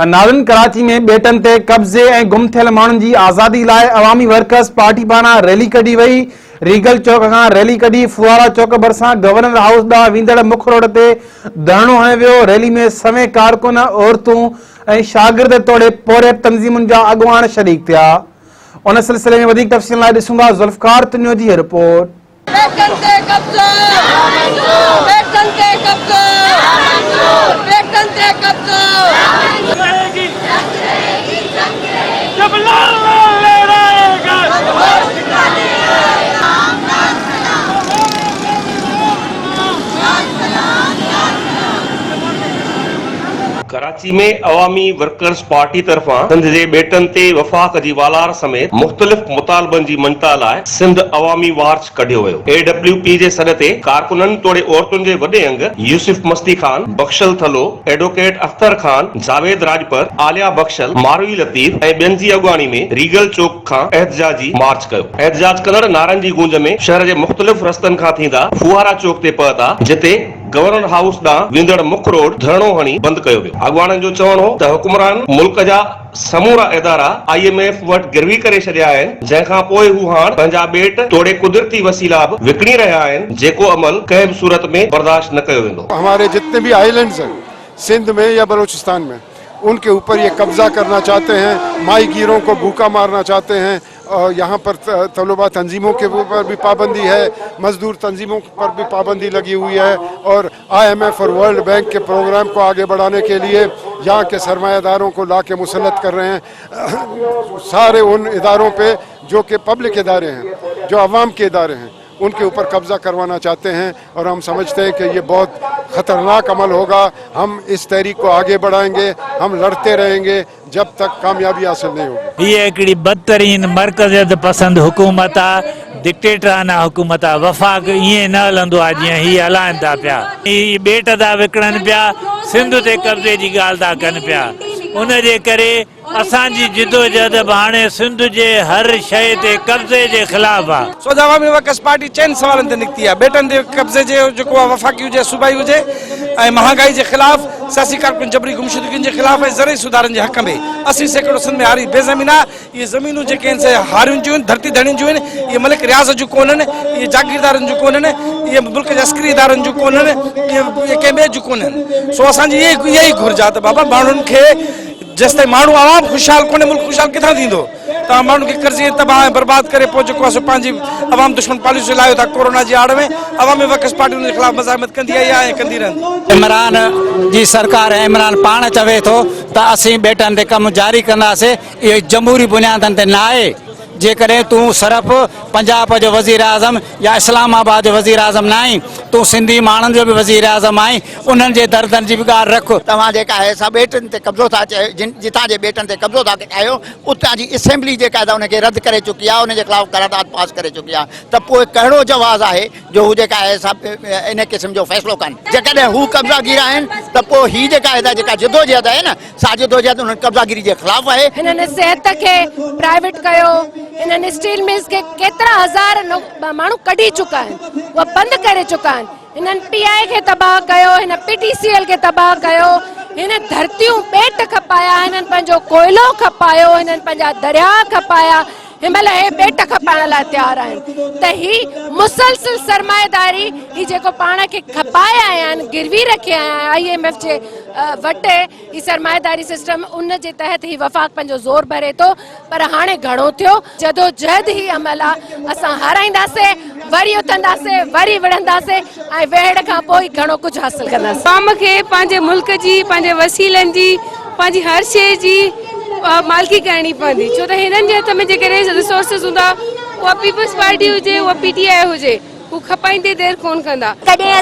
नाज़रीन, कराची में बेटन ते कब्जे ऐं गुम थियल माण्हुनि जी आज़ादी लाइ अवामी वर्कर्स पार्टी पारां रैली कढी वई। रीगल चौक खां रैली कढी फुआरा चौक भरिसां गवर्नर हाउस ॾांहुं वेंदड़ मुख रोड ते धरणो हणियो वियो। रैली में समें कारकुन, औरतूं ऐं शागिर्द तोड़े पोरे तंज़ीमुनि जा अॻुवान शरीक थिया। उन सिलसिले में वधीक तफ़सील लाइ ॾिसूं था ज़ुल्फ़कार तुनियो जी रिपोर्ट। कराची में अवामी वर्कर्स पार्टी तरफा सिंध जे बेटन ते वफ़ाक जी वालार समेत मुख़्तलिफ़ मुतालबनि जी मंता लाइ सिंध अवामी मार्च कढियो वियो। AWP जे सॾ ते कारकुननि तोड़े औरतुनि जे वॾे अंग यूसुफ मस्ती खान, बख्शल थलो, एडवोकेट अख्तर खान, जावेद राजपर, आलिया बख्शल, मारवी लतीफ ऐं ॿियनि जी अॻवानी में रीगल चौक खां एहतजाजी मार्च कयो। एहतजाज कंदड़ नारनि जी गूंज में शहर जे मुख़्तलिफ़ रस्तनि खां थींदा फुआरा चौक ते पहुता, जिते गवर्नर हाउस ॾांहुं वेंदड़ मुख रोड धरणो हणी बंदि कयो वियो। अॻवाननि जो चवणु हो त हुकुमरान मुल्क जा समूरा इदारा IMF वटि गिरवी करे छॾिया आहिनि, जंहिंखां पोइ हू हाणे पंहिंजा ॿेट तोड़े कुदरती वसीला बि विकिणी रहिया आहिनि, जेको अमल कंहिं बि सूरत में बर्दाश्त न कयो वेंदो। हमारे जितने भी आइलैंड्स हैं सिंध में या बलूचिस्तान में, उनके ऊपर ये कब्जा करना चाहते हैं, माई गिरों को भूखा मारना चाहते हैं। और यहाँ पर तलबा तंजीमों के ऊपर भी पाबंदी है, मजदूर तंजीमों पर भी पाबंदी लगी हुई है। और IMF और वर्ल्ड बैंक के प्रोग्राम को आगे बढ़ाने के लिए यहाँ के सरमायादारों को ला के मुसल्लत कर रहे हैं। सारे उन इदारों पे जो कि पब्लिक इदारे हैं, जो अवाम के इदारे हैं, उनके ऊपर कब्जा करवाना चाहते हैं। और हम समझते हैं कि ये बहुत खतरनाक अमल होगा। हम इस तहरीक को आगे बढ़ाएंगे, हम लड़ते रहेंगे जब तक कामयाबी हासिल नहीं होगी। ये एक बदतरीन मरकज़ियत पसंद हुकूमत आहे, डिक्टेटराना हुकूमत आहे। वफ़ाक ईअं न हलंदो आहे जीअं हीअ हलाइनि था पिया। ही ॿेट था विकिणनि पिया, सिंध ते कब्ज़े जी ॻाल्हि था कनि पिया। उन जे करे असांजी जिदोजहद हाणे सिंध जे हर शइ ते कब्ज़े जे ख़िलाफ़ आहे। सो अवामी वर्कर्स पार्टी चइनि सवालनि ते निकिती आहे। बेटन ते कब्ज़े जे जेको आहे वफ़ाक़ी हुजे, सूबाई हुजे, ऐं महांगाई जे ख़िलाफ़, सियासी कारकुन जबरी गुमशुदगियुनि जे ख़िलाफ़, ऐं ज़रई सुधारनि जे हक़ में। 80% सिंध में हारी बेज़मीन आहे। इहे ज़मीनूं जेके आहिनि से हारियुनि जूं आहिनि, धरती धणियुनि जूं आहिनि। इहे मलिक रियाज़त जूं कोन्हनि, इहे जागीरदारनि जूं कोन्हनि, इहे मुल्क जे अस्करी इदारनि जूं कोन्हनि, इहे कंहिं ॿिए जूं कोन्हनि। सो असांजी इहा ई घुर्ज आहे त बाबा माण्हुनि खे जेसिताईं माण्हू आवाम ख़ुशहाल कोन्हे, मुल्क ख़ुशहाल किथां थींदो? तव्हां माण्हुनि खे कर्ज़ी तबाह ऐं बर्बाद करे पोइ जेको आहे पंहिंजी अवाम दुश्मन पॉलिसी लाहियो था कोरोना जी आड़ में। अवामी वर्कर्स पार्टी उन जे ख़िलाफ़ मज़ाहिमत कंदी आई आहे ऐं कंदी रहंदी। इमरान जी सरकार, इमरान पाण चवे थो त असीं बेटनि ते कमु जारी कंदासीं। इहो जमहूरी बुनियादनि ते न आहे। जेकॾहिं तूं सिर्फ़ पंजाब जो वज़ीर आज़म या इस्लामाबाद जो वज़ीर आज़म न आहीं, तूं सिंधी माण्हुनि जो बि वज़ीर आज़म आहीं। उन्हनि जे दर्दनि जी बि ॻाल्हि रख। तव्हां जेका आहे सा बेटनि ते कब्ज़ो था जितां जे बेटनि ते कब्ज़ो था कयो, उतां जी असेंबली जेका आहे उनखे रद्द करे चुकी आहे, उनजे ख़िलाफ़ करारदाद पास करे चुकी आहे। त पोइ कहिड़ो जवाज़ आहे जो हू जेका आहे सा इन क़िस्म जो फ़ैसिलो कनि? जेकॾहिं हू कब्ज़ागीर आहिनि त पोइ ही जेका आहे जेका जिदोजहद आहे न, सा जिदोजहद उन्हनि कब्ज़ागिरी जे ख़िलाफ़ आहे। हिननि सिहत खे प्राइवेट कयो, हिननि स्टील मिल्स के केतिरा हज़ार माण्हू कढी चुका आहिनि, उहे बंदि करे चुका आहिनि। हिननि PI खे तबाह कयो, हिन PTCL खे तबाह कयो, हिन धरतियूं ॿेट खपाया, हिननि पंहिंजो कोयलो खपायो, हिननि पंहिंजा दरिया खपाया। हिनमहिल हे ॿेट खपाइण लाइ तयारु आहिनि। त ही मुसलसिल सरमाएदारी, ही जेको पाण खे खपाया आहिनि, गिरवी रखिया आहिनि IMF जे वटि, ही सरमाएदारी सिस्टम, उन जे तहत ही वफ़ाक़ पंहिंजो ज़ोर भरे थो। पर हाणे घणो थियो, जदोजहद ही अमल आहे। असां हाराईंदासीं, वरी उथंदासीं, वरी विढ़ंदासीं, ऐं वेहड़ खां पोइ घणो कुझु हासिल कंदासीं। क़ौम खे पंहिंजे मुल्क जी, पंहिंजे वसीलनि जी, पंहिंजी हर शइ जी मालिकी करणी पवंदी। छो त हिननि जे हथ में जेके रिसोर्सिस हूंदा, उहा पीपल्स पार्टी हुजे, उहा PTI हुजे, हू खपाईंदे देरि कोन कंदा। कॾहिं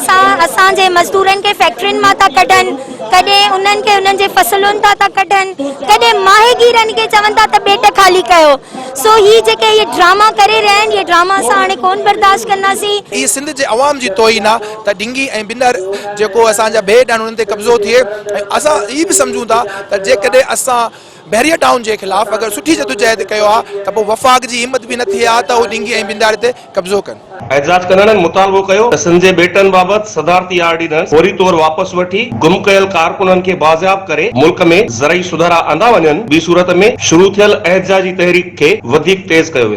असांजे मज़दूरनि खे फैक्ट्रियुनि मां था कढनि, कॾहिं उन्हनि खे उन्हनि जे फसलुनि था कढनि, कॾहिं माहेगीरनि खे चवनि था त ॿेट ख़ाली कयो। सो ही जेके ये ड्रामा करे रहिया आहिनि, ये ड्रामा असां हाणे कोन बर्दाश्त कंदासीं। इहे सिंध जे अवाम जी तोहिन आहे त डिंगी ऐं बिनर जेको असांजा ॿेट आहिनि उन्हनि ते कब्ज़ो थिए। ऐं असां हीअ बि सम्झूं था त जेकॾहिं असां बहरिया टाउन के खिलाफ अगर सुठी जदोजहद कयो आहे त पोइ वफ़ाक़ जी हिम्मत भी न थी आहे त डिंगी ऐं बिंदार ते कब्ज़ो कनि। एजाज कंदड़नि मुतालबो कयो त सिंध जे ॿेटनि बाबति सदारती ऑर्डिनेंस फौरी तौर वापसि वठी गुम कयल कारकुननि खे बाज़ियाब करे मुल्क में ज़रई सुधारा आंदा वञनि, ॿी सूरत में शुरू थियल एहतजाजी तहरीक खे वधीक तेज़ कयो वेंदो।